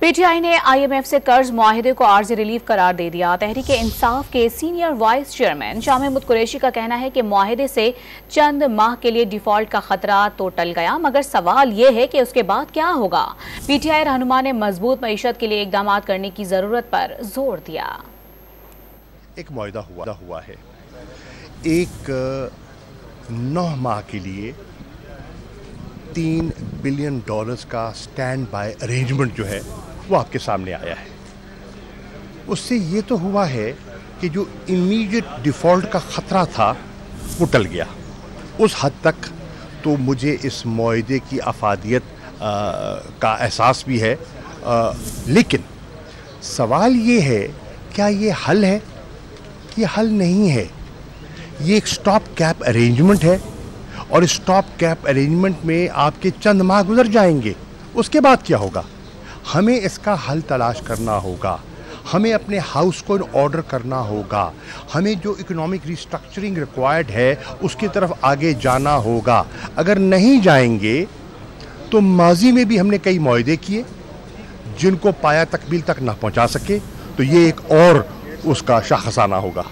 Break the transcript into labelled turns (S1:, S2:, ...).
S1: PTI ने IMF से कर्ज मुआहिदे को आर्जी रिलीफ करार दे दिया। तहरीक इंसाफ के senior vice chairman Shah Mahmood Qureshi का कहना है कि मुआहिदे से चंद माह के लिए डिफॉल्ट का खतरा तो टल गया, मगर सवाल यह है कि उसके बाद क्या होगा। पीटीआई रहनुमा ने मजबूत मईशत के लिए इकदाम करने की जरूरत पर जोर दिया।
S2: एक मुआहिदा हुआ है, एक 9 माह के लिए $3 बिलियन का स्टैंड बाय अरेंजमेंट जो है वो आपके सामने आया है। उससे ये तो हुआ है कि जो इमीडिएट डिफ़ॉल्ट का ख़तरा था वो टल गया। उस हद तक तो मुझे इस मुआहिदे की अफादियत का एहसास भी है, लेकिन सवाल ये है क्या ये हल है? ये हल नहीं है। ये एक स्टॉप कैप अरेंजमेंट है और स्टॉप कैप अरेंजमेंट में आपके चंद माह गुजर जाएंगे। उसके बाद क्या होगा? हमें इसका हल तलाश करना होगा, हमें अपने हाउस को ऑर्डर करना होगा, हमें जो इकोनॉमिक रिस्ट्रक्चरिंग रिक्वायर्ड है उसकी तरफ आगे जाना होगा। अगर नहीं जाएंगे तो माजी में भी हमने कई मुआहिदे किए जिनको पाया तकमील तक ना पहुंचा सके, तो ये एक और उसका शाखसाना होगा।